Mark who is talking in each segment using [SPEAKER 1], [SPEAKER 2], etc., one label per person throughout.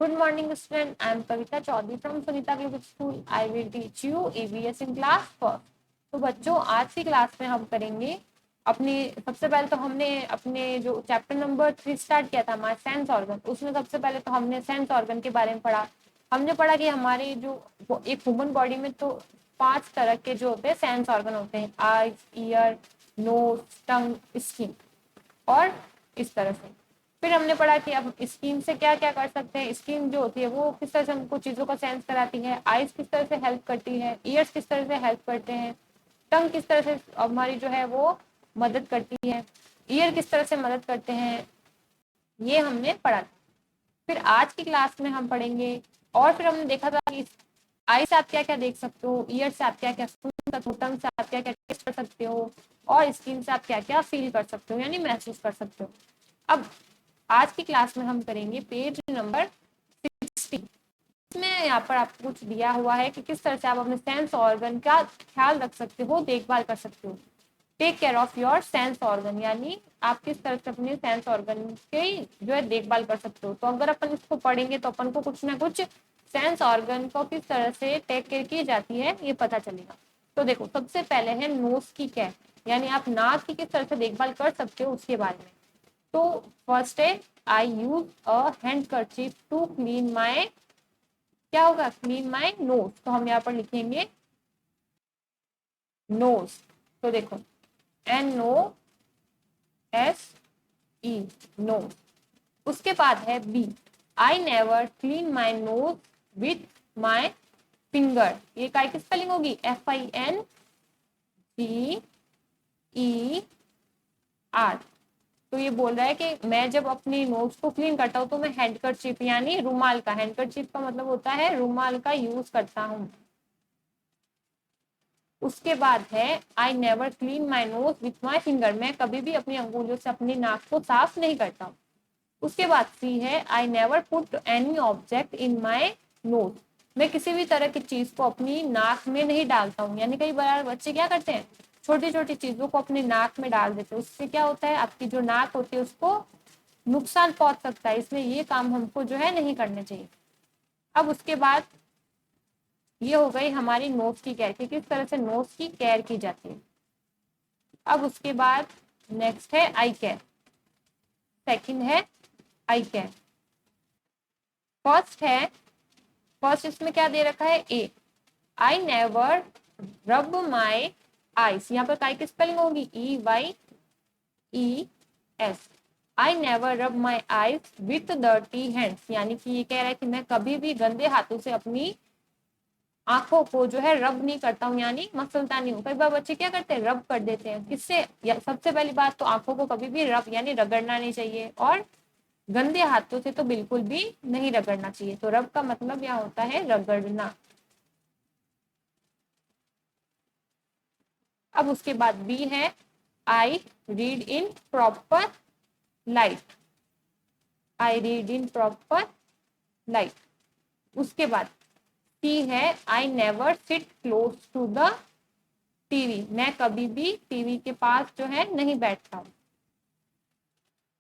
[SPEAKER 1] Good morning, student. I am Kavita Chaudhary from Sunita Public School. I will teach you EVS in class first. तो बच्चों आज की class में हम करेंगे अपनी सबसे पहले तो हमने अपने जो चैप्टर नंबर 3 स्टार्ट किया था हमारा सेंस ऑर्गन, उसमें सबसे पहले तो हमने सेंस ऑर्गन के बारे में पढ़ा। हमने पढ़ा कि हमारे जो एक ह्यूमन बॉडी में तो 5 तरह के जो होते हैं सेंस ऑर्गन होते हैं, आईज, ईयर, नोज, टंग, स्किन और इस तरह से। फिर हमने पढ़ा कि अब स्किन से क्या क्या कर सकते हैं। स्किन जो होती है वो किस तरह से हमको चीजों का सेंस कराती है, आईज किस तरह से हेल्प करती है, ईयर्स किस तरह से हेल्प करते हैं, टंग किस तरह से हमारी जो है वो मदद करती है, ईयर किस तरह से मदद करते हैं, ये हमने पढ़ा। फिर आज की क्लास में हम पढ़ेंगे और फिर हमने देखा था कि आई से आप क्या क्या देख सकते हो, ईयर से आप क्या क्या सुन सकते हो, टंग से आप क्या क्या टेस्ट कर सकते हो और स्किन से आप क्या क्या फील कर सकते हो यानी महसूस कर सकते हो। अब आज की क्लास में हम करेंगे पेज नंबर 60। इसमें यहाँ पर आपको कुछ दिया हुआ है कि किस तरह से आप अपने सेंस ऑर्गन का ख्याल रख सकते हो, देखभाल कर सकते हो। Take care of your sense organ, यानी आप किस तरह से अपने सेंस ऑर्गन की जो है देखभाल कर सकते हो। तो अगर अपन इसको पढ़ेंगे तो अपन को कुछ ना कुछ सेंस ऑर्गन को किस तरह से टेक केयर की जाती है ये पता चलेगा। तो देखो सबसे पहले है नोज की केयर, यानी आप नाक की किस तरह से देखभाल कर सकते हो उसके बारे में। तो फर्स्ट है I use a handkerchief to clean my, क्या होगा, क्लीन माई नोज। तो हम यहाँ पर लिखेंगे नोज। तो देखो NOSE, नोज। उसके बाद है B, I never clean my nose with my finger. ये काय की स्पेलिंग होगी, FINGER। तो ये बोल रहा है कि मैं जब अपनी नोज को क्लीन करता हूँ तो मैं हैंडकरचीफ यानी रुमाल का, हैंडकरचीफ का मतलब होता है रुमाल का यूज करता हूँ। उसके बाद है I never clean my nose with my finger, मैं कभी भी अपनी अंगुलियों से अपनी नाक को साफ नहीं करता हूँ। उसके बाद सी है I never put any object in my nose, मैं किसी भी तरह की चीज को अपनी नाक में नहीं डालता हूँ। यानी कई बार बच्चे क्या करते हैं, छोटी छोटी चीजों को अपनी नाक में डाल देते हैं, उससे क्या होता है आपकी जो नाक होती है उसको नुकसान पहुंच सकता है, इसलिए ये काम हमको जो है नहीं करने चाहिए। अब उसके बाद ये हो गई हमारी नोज की केयर, किस तरह से नोज की केयर की जाती है। अब उसके बाद नेक्स्ट है आई केयर, सेकंड है आई केयर। फर्स्ट इसमें क्या दे रखा है, ए, आई नेवर रब माई आईज, यहाँ पर काय की स्पेलिंग होगी EYES। आई नेवर रब my eyes with dirty hands, यानी कि ये कह रहा है कि मैं कभी भी गंदे हाथों से अपनी आंखों को जो है रब नहीं करता हूँ, यानी मसलता नहीं हूँ। कई बार बच्चे क्या करते हैं, रब कर देते हैं। किससे, सबसे पहली बात तो आंखों को कभी भी रब यानी रगड़ना नहीं चाहिए और गंदे हाथों से तो बिल्कुल भी नहीं रगड़ना चाहिए। तो रब का मतलब यहाँ होता है रगड़ना। अब उसके बाद बी है I read in proper light, I read in proper light. उसके बाद सी है I never sit close to the TV, मैं कभी भी टीवी के पास जो है नहीं बैठता हूँ।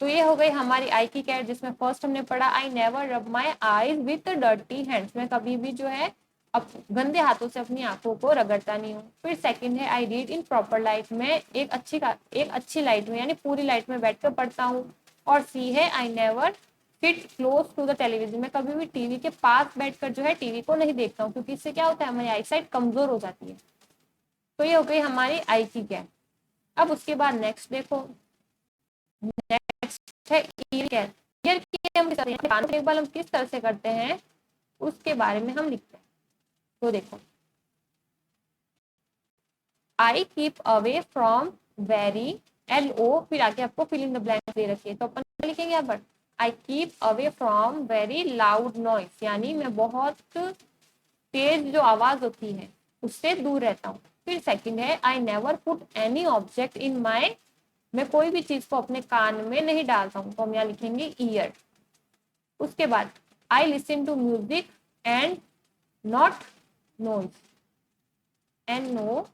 [SPEAKER 1] तो ये हो गई हमारी आई की केयर, जिसमें फर्स्ट हमने पढ़ा आई नेवर रब my eyes with dirty hands, मैं कभी भी जो है अब गंदे हाथों से अपनी आंखों को रगड़ता नहीं हूँ। फिर सेकंड है I read in proper light, मैं एक अच्छी लाइट में यानी पूरी लाइट में बैठकर पढ़ता हूँ। और सी है I never sit close to the television, मैं कभी भी टीवी के पास बैठकर जो है टीवी को नहीं देखता हूँ, क्योंकि इससे क्या होता है हमारी आई साइट कमजोर हो जाती है। तो ये हो गई हमारी आई की केयर। अब उसके बाद नेक्स्ट देखो, नेक्स्ट है ईयर केयर। ईयर की हम कानों की देखभाल हम किस तरह से करते हैं उसके बारे में हम लिखते हैं। तो देखो I keep away from very, LO, फिर आगे आपको फिल इन द ब्लैंक दे रखी है, तो अपन लिखेंगे यहाँ पर I keep away from very loud noise, यानी मैं बहुत तेज जो आवाज होती है उससे दूर रहता हूँ। फिर सेकंड है I never put any object in my, मैं कोई भी चीज को अपने कान में नहीं डालता हूँ, तो हम यहाँ लिखेंगे ईयर। उसके बाद I listen to music and not noise, NOISE,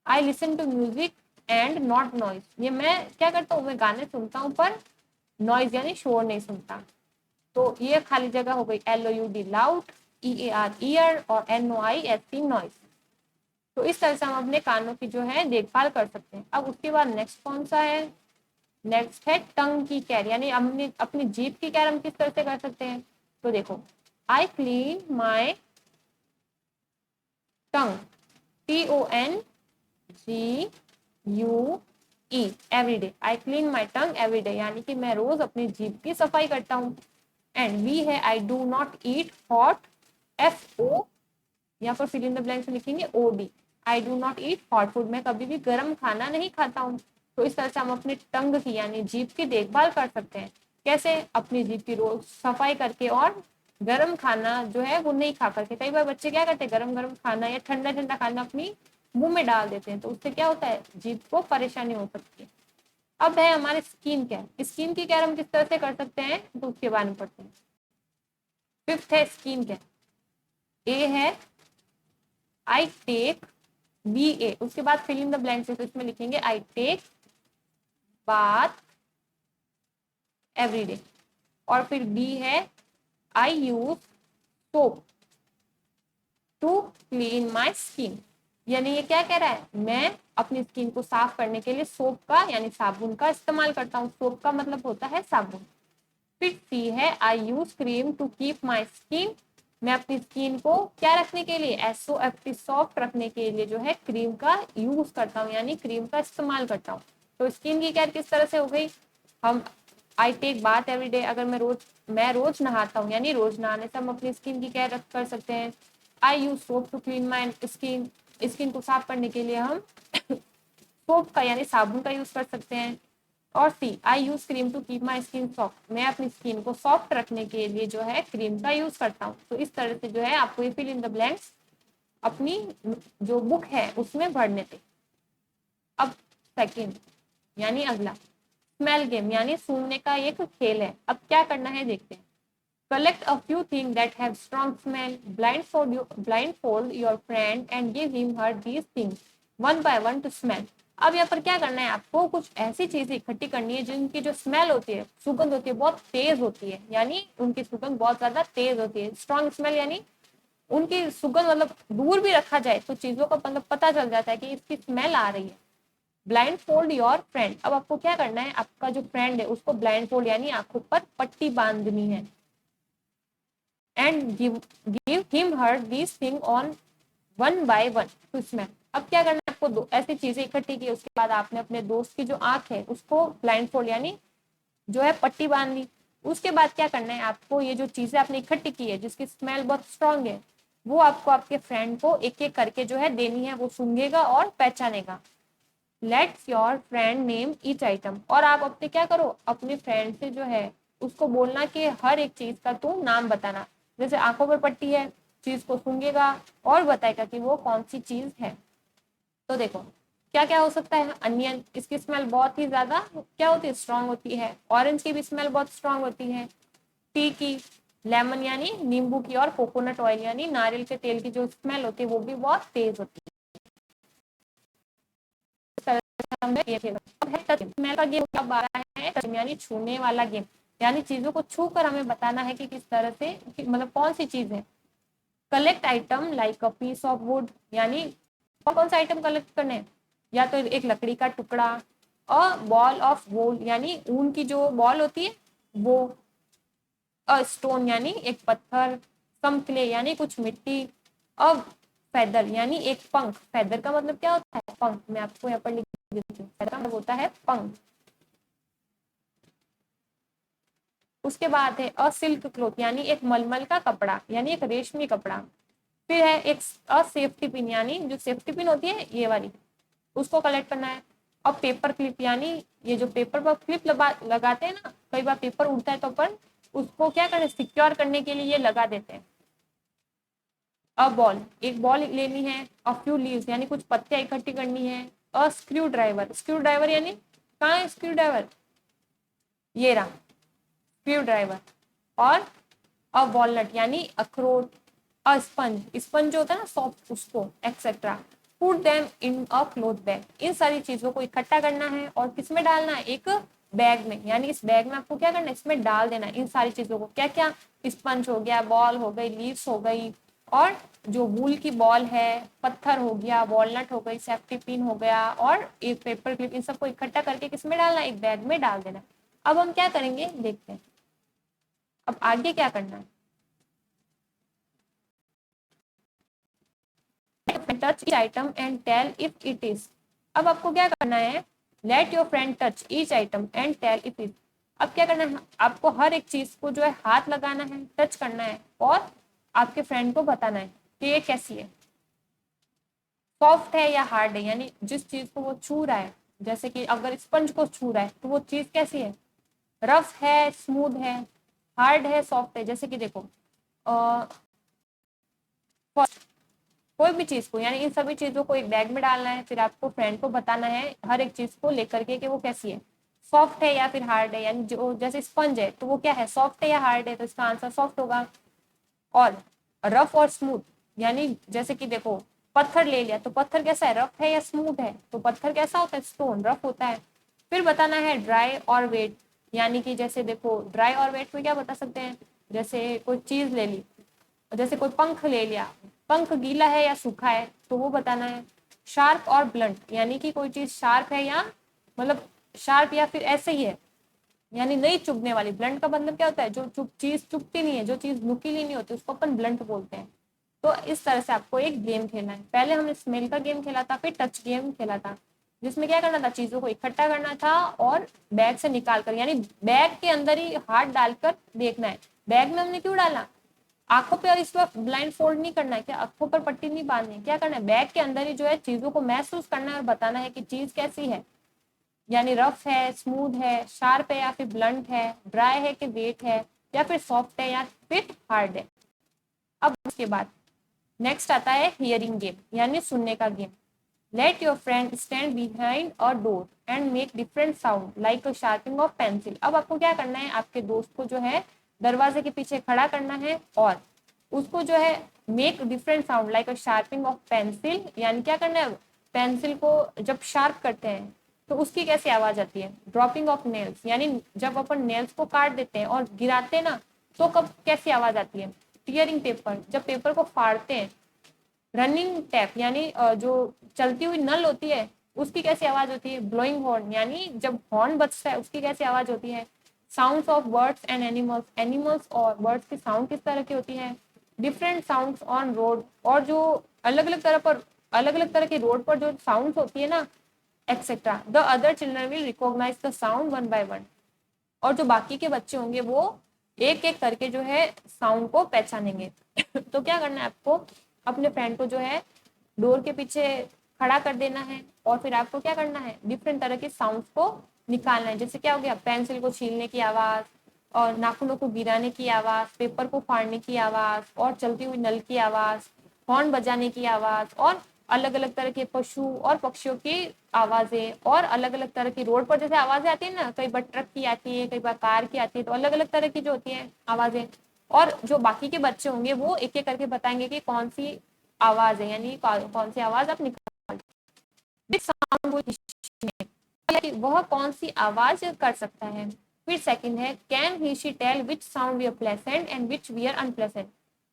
[SPEAKER 1] I listen to music and not noise, ये मैं क्या करता हूँ, मैं गाने सुनता हूँ पर नॉइज यानी शोर नहीं सुनता। तो ये खाली जगह हो गई LOUD लाउड, EAR ईयर और NOISE नॉइज। तो इस तरह से हम अपने कानों की जो है देखभाल कर सकते हैं। अब उसके बाद नेक्स्ट कौन सा है, नेक्स्ट है टंग की केयर, यानी अपनी अपनी जीभ की केयर हम किस तरह से कर सकते हैं। तो देखो, I clean my tongue, TONGUE every day, I clean my tongue every day, यानी कि मैं रोज अपनी जीभ की सफाई करता हूँ। एंड वी है I do not eat hot, FO, यहाँ पर फिल इन द ब्लैंक्स लिखेंगे OD, I do not eat hot food, मैं कभी भी गर्म खाना नहीं खाता हूँ। तो इस तरह से हम अपने टंग की यानी जीभ की देखभाल कर सकते हैं। कैसे, अपनी जीभ की रोज सफाई करके और गर्म खाना जो है वो नहीं खा करके। कई बार बच्चे क्या करते हैं, गरम गरम खाना या ठंडा ठंडा खाना अपनी मुंह में डाल देते हैं, तो उससे क्या होता है, जीभ को परेशानी हो सकती है। अब है हमारे स्किन केयर, स्किन की केयर हम किस तरह से कर सकते हैं, तो उसके बारे में पढ़ते हैं। फिफ्थ है स्किन केयर, ए है आई टेक, BA, उसके बाद फिल इन द ब्लैंक्स, तो इसमें लिखेंगे I take bath every day. और फिर B है I use soap to clean my skin, यानी ये क्या कह रहा है, मैं अपनी स्किन को साफ करने के लिए सोप का यानी साबुन का इस्तेमाल करता हूँ। सोप का मतलब होता है साबुन। फिर C है I use cream to keep my skin, मैं अपनी स्किन को क्या रखने के लिए, SOFT सॉफ्ट रखने के लिए जो है क्रीम का यूज करता हूँ, यानी क्रीम का इस्तेमाल करता हूँ। तो स्किन की केयर किस तरह से हो गई, हम I take bath every day, अगर मैं रोज नहाता हूँ, यानी रोज नहाने से हम अपनी स्किन की केयर कर सकते हैं। I use soap to clean my skin, skin को साफ करने के लिए हम सोप का यानी साबुन का यूज कर सकते हैं। और C I use cream to keep my skin soft, मैं अपनी स्किन को सॉफ्ट रखने के लिए जो है क्रीम का यूज करता हूँ। तो इस तरह से जो है आपको ये फिल इन द ब्लैंक्स अपनी जो बुक है उसमें भरने थे। अब सेकंड यानी अगला स्मेल गेम, यानी सूंघने का एक खेल है। अब क्या करना है देखते हैं। Collect a few thing that have strong smell, blindfold your friend and give him her these things one by one to smell। अब यहाँ पर क्या करना है, आपको कुछ ऐसी चीजें इकट्ठी करनी है जिनकी जो स्मेल होती है, सुगंध होती है, बहुत तेज होती है, यानी उनकी सुगंध बहुत ज्यादा तेज होती है। स्ट्रॉन्ग स्मेल यानी उनकी सुगंध मतलब दूर भी रखा जाए तो चीजों का मतलब पता चल जाता है कि इसकी स्मेल आ रही है। ब्लाइंड फोल्ड योर फ्रेंड, अब आपको क्या करना है, आपका जो फ्रेंड है उसको ब्लाइंड फोल्ड यानी आंखों पर पट्टी बांधनी है। And give him her this thing on one by one two smell. अब क्या करना है, आपको दो ऐसी चीजें इकट्ठी की, उसके बाद आपने अपने दोस्त की जो आंख है उसको ब्लाइंड फोल्ड यानी जो है पट्टी बांध ली। उसके बाद क्या करना है, आपको ये जो चीजें आपने इकट्ठी की है जिसकी स्मेल बहुत स्ट्रांग है, वो आपको आपके फ्रेंड को एक एक करके जो है देनी है, वो सूंघेगा और पहचानेगा। Let's your friend name each item, और आप अपने क्या करो, अपने फ्रेंड से जो है उसको बोलना कि हर एक चीज का तू नाम बताना। जैसे आंखों पर पट्टी है, चीज को सूंघेगा और बताएगा कि वो कौन सी चीज है। तो देखो क्या क्या हो सकता है, अनियन, इसकी स्मेल बहुत ही ज्यादा क्या होती है, स्ट्रांग होती है। ऑरेंज की भी स्मेल बहुत स्ट्रांग होती है। टी की, लेमन यानी नींबू की, और कोकोनट ऑयल यानी नारियल के तेल की जो स्मेल होती है वो भी बहुत तेज होती है। स्मेल का गेम अब आ रहा है, यानी छूने वाला गेम, यानी चीजों को छू कर हमें बताना है कि किस तरह से मतलब कौन सी चीज है। Collect item like a piece of wood, यानी कौन सा आइटम कलेक्ट करने, या तो एक लकड़ी का टुकड़ा, और बॉल ऑफ वूल यानी ऊन की जो बॉल होती है वो, अ स्टोन यानी एक पत्थर, सम क्ले यानी कुछ मिट्टी, अ फेदर यानी एक पंख। फेदर का मतलब क्या होता है, पंख। मैं आपको यहाँ पर लिख देती हूँ, फेदर का मतलब होता है पंख। उसके बाद है अ सिल्क क्लोथ, यानी एक मलमल का कपड़ा, यानी एक रेशमी कपड़ा। फिर है एक अ सेफ्टी पिन, यानी जो सेफ्टी पिन होती है ये वाली, उसको कलेक्ट करना है। अब पेपर क्लिप, यानी ये जो पेपर पर क्लिप लगाते हैं ना, कई बार पेपर उड़ता है तो अपन उसको क्या करें, सिक्योर करने के लिए ये लगा देते हैं। अ बॉल, एक बॉल लेनी है। अ फ्यू लीव्स यानी कुछ पत्तियां इकट्ठी करनी है। A screw driver, screw driver यानी कहाँ है स्क्रू ड्राइवर, ये रहा स्क्रू ड्राइवर। और अ वॉलनट यानी अखरोट। अ स्पंज, स्पंज जो होता है ना सॉफ्ट, उसको etcetera. Put them in a cloth bag, इन सारी चीजों को इकट्ठा करना है और किसमें डालना है, एक बैग में, यानी इस बैग में आपको क्या करना है, इसमें डाल देना है इन सारी चीजों को। क्या क्या, स्पंज हो गया, बॉल हो गई, लीव्स हो गई, और जो वूल की बॉल है, पत्थर हो गया, वॉलनट हो गई, सेफ्टी पिन हो गया, और एक पेपर क्लिप, इन सबको इकट्ठा करके किसमें डालना है, एक बैग में डाल देना। अब हम क्या करेंगे देखते हैं, अब आगे क्या करना है। Touch each item and tell if it is. अब आपको क्या करना है, let your friend touch each item and tell if it. अब क्या करना है, आपको हर एक चीज को जो है हाथ लगाना है, टच करना है, और आपके फ्रेंड को बताना है कि ये कैसी है, सॉफ्ट है या हार्ड है, यानी जिस चीज को वो छू रहा है, जैसे कि अगर स्पंज को छू रहा है तो वो चीज कैसी है, रफ है, स्मूथ है, हार्ड है, सॉफ्ट है। जैसे कि देखो कोई भी चीज को, यानी इन सभी चीजों को एक बैग में डालना है, फिर आपको फ्रेंड को बताना है हर एक चीज को लेकर के कि वो कैसी है, सॉफ्ट है या फिर हार्ड है। यानी जो जैसे स्पंज है तो वो क्या है, सॉफ्ट है या हार्ड है, तो इसका आंसर सॉफ्ट होगा। और रफ और स्मूथ, यानी जैसे कि देखो पत्थर ले लिया तो पत्थर कैसा है, रफ है या स्मूथ है, तो पत्थर कैसा होता है, स्टोन रफ होता है। फिर बताना है ड्राई और वेट, यानी कि जैसे देखो ड्राई और वेट में क्या बता सकते हैं, जैसे कोई चीज ले ली, जैसे कोई पंख ले लिया, पंख गीला है या सूखा है, तो वो बताना है। शार्प और ब्लंट, यानी कि कोई चीज शार्प है या मतलब शार्प या फिर ऐसे ही है, यानी नहीं चुभने वाली। ब्लंट का मतलब क्या होता है, जो चीज चुभती नहीं है, जो चीज नुकीली नहीं होती, उसको अपन ब्लंट बोलते हैं। तो इस तरह से आपको एक गेम खेलना है। पहले हमने स्मेल का गेम खेला था, फिर टच गेम खेला था, जिसमें क्या करना था, चीजों को इकट्ठा करना था और बैग से निकाल कर, यानी बैग के अंदर ही हाथ डालकर देखना है। बैग में हमने क्यों डाला, आंखों पे, और इस वक्त ब्लाइंड फोल्ड नहीं करना है, क्या आंखों पर पट्टी नहीं बांधनी है, क्या करना है, बैग के अंदर ही जो है चीजों को महसूस करना है और बताना है कि चीज कैसी है, यानी रफ है, स्मूथ है, शार्प है या फिर ब्लंट है, ड्राई है कि वेट है, या फिर सॉफ्ट है या फिर हार्ड है। अब उसके बाद नेक्स्ट आता है हियरिंग गेम, यानी सुनने का game. Late your friend stand behind a door and make different sound like a sharping of pencil. अब आपको क्या करना है, आपके दोस्त को जो है दरवाजे के पीछे खड़ा करना है, और उसको जो है make different sound like a sharping of pencil, यानी क्या करना है, पेंसिल को जब शार्प करते हैं तो उसकी कैसी आवाज आती है, ड्रॉपिंग ऑफ नेल्स, यानी जब अपन नेल्स को काट देते हैं और गिराते हैं ना, तो कब कैसी आवाज आती है, टीयरिंग पेपर, जब पेपर को फाड़ते हैं। रनिंग टैप, यानी जो चलती हुई नल होती है उसकी कैसी आवाज होती है, ब्लोइंग हॉर्न, यानी जब हॉर्न बजता है उसकी कैसी आवाज होती है। Sounds of birds and animals, animals और बर्ड्स की साउंड किस तरह की होती है। डिफरेंट साउंड्स ऑन रोड, और जो अलग अलग तरह की रोड पर जो साउंड्स होती है ना, etcetera. The other children will recognise the sound one by one, और जो बाकी के बच्चे होंगे वो एक एक करके जो है साउंड को पहचानेंगे। तो क्या करना है आपको, अपने फ्रेंड को जो है डोर के पीछे खड़ा कर देना है, और फिर आपको क्या करना है, डिफरेंट तरह के साउंड्स को निकालना है। जैसे क्या हो गया, पेंसिल को छीलने की आवाज, और नाखूनों को गिराने की आवाज, पेपर को फाड़ने की आवाज, और चलती हुई नल की आवाज, हॉर्न बजाने की आवाज, और अलग अलग तरह के पशु और पक्षियों की आवाजें, और अलग अलग तरह की रोड पर जैसे आवाजें आती है ना, कई बार ट्रक की आती है, कई बार कार की आती है, तो अलग अलग तरह की जो होती है आवाजें। और जो बाकी के बच्चे होंगे वो एक एक करके बताएंगे कि कौन सी आवाज है, यानी कौन सी आवाज आप निकाल, वह कौन सी आवाज कर सकता है। फिर सेकंड है, can he she tell which sound we are pleasant and which we are unpleasant,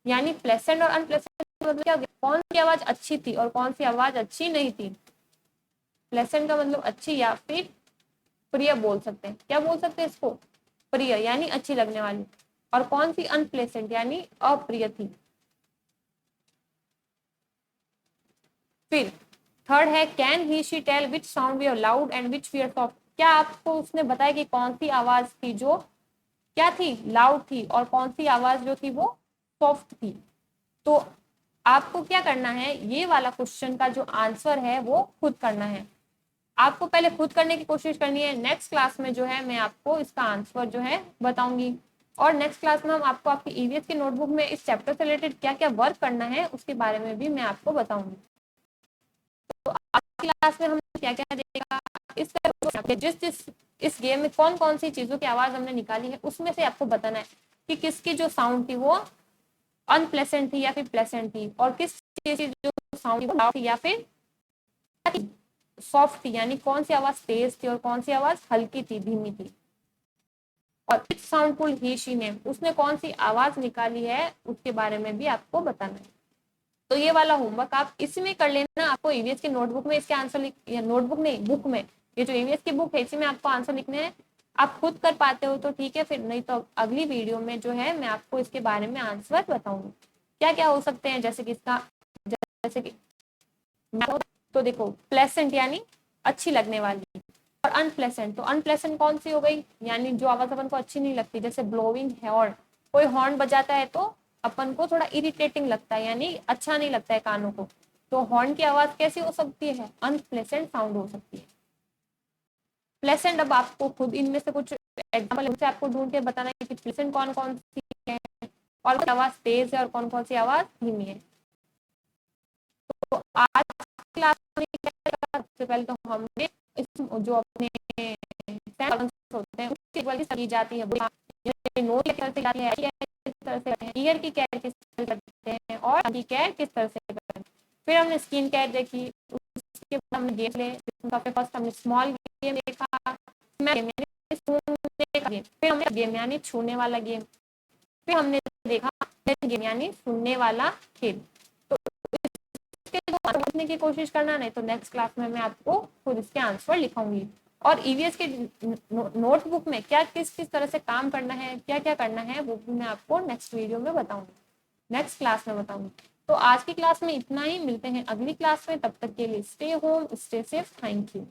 [SPEAKER 1] यानी प्लेसेंट और अनप्लेसेंट मतलब क्या, कौन सी आवाज अच्छी थी और कौन सी आवाज अच्छी नहीं थी। प्लेसेंट का मतलब अच्छी या फिर प्रिय बोल सकते हैं, क्या बोल सकते हैं इसको, प्रिय यानी अच्छी लगने वाली। और कौन सी अनप्लेसेंट यानी अप्रिय थी। फिर थर्ड है, can he she tell which sound we are loud and which we are soft, क्या आपको उसने बताया कि कौन सी आवाज थी जो क्या थी, लाउड थी, और कौन सी आवाज जो थी वो सॉफ्ट थी। तो आपको क्या करना है, ये वाला क्वेश्चन का जो आंसर है वो खुद करना है। आपको पहले खुद करने की कोशिश करनी है, नेक्स्ट क्लास में जो है मैं आपको इसका आंसर जो है बताऊंगी। और नेक्स्ट क्लास में हम आपको आपकी ईवीएस की नोटबुक में इस चैप्टर से रिलेटेड क्या क्या वर्क करना है उसके बारे में भी मैं आपको बताऊंगी। तो आज की क्लास में हमने क्या क्या देखा, जिस जिस इस गेम में कौन कौन सी चीजों की आवाज हमने निकाली है उसमें से आपको बताना है कि किसकी जो साउंड थी वो अनप्लेसेंट थी या फिर प्लेसेंट थी, और किस चीज की जो साउंड थी या फिर सॉफ्ट थी, यानी कौन सी आवाज तेज थी और कौन सी आवाज हल्की थी, धीमी थी। और which sound pull he she name, उसने कौन सी आवाज निकाली है उसके बारे में भी आपको बताना है। तो ये वाला होमवर्क आप इसमें कर लेना। आपको ईवीएस की नोटबुक में इसके आंसर या नोटबुक नहीं, बुक में, ये जो ईवीएस की बुक है इसी में आपको आंसर लिखने हैं। आप खुद कर पाते हो तो ठीक है, फिर नहीं तो अगली वीडियो में जो है मैं आपको इसके बारे में आंसर बताऊंगी क्या क्या हो सकते हैं। जैसे कि इसका, जैसे कि तो देखो प्लेसेंट यानी अच्छी लगने वाली, और अनप्लेसेंट, तो अनप्लेसेंट कौन सी हो गई, यानी जो आवाज अपन को अच्छी नहीं लगती, जैसे ब्लोइंग हॉर्न, कोई हॉर्न बजाता है तो अपन को थोड़ा इरिटेटिंग लगता है, यानी अच्छा नहीं लगता है कानों को। तो हॉर्न की आवाज कैसी हो सकती है, अनप्लेसेंट साउंड हो सकती है। प्लेसेंट, अब आपको खुद इनमें से कुछ एग्जाम्पल से आपको ढूंढ के बताना है कि प्लेसेंट कौन कौन सी है, और आवाज तेज है और कौन कौन सी आवाज धीमी है। तो आज क्लास में सबसे पहले तो हमने जो अपने होते हैं उसकी की जाती है, नोट किस तरह से जाती है, किस तरह से ईयर की केयर किस तरह से करते हैं, और की केयर किस तरह से करते हैं। फिर हमने स्किन केयर देखी, उसके बाद हमने गेम ले, फर्स्ट हमने स्मॉल गेम देखा, फिर हमने गेम यानी छूने वाला गेम, फिर हमने देखा गेम यानी सुनने वाला खेल। तो समझने की कोशिश करना, नहीं तो नेक्स्ट क्लास में मैं आपको खुद इसके आंसर लिखाऊंगी। और ईवीएस के नोटबुक में क्या किस किस तरह से काम करना है, क्या क्या करना है, वो भी मैं आपको नेक्स्ट वीडियो में बताऊंगी, नेक्स्ट क्लास में बताऊंगी। तो आज की क्लास में इतना ही, मिलते हैं अगली क्लास में, तब तक के लिए stay home, stay safe, thank you.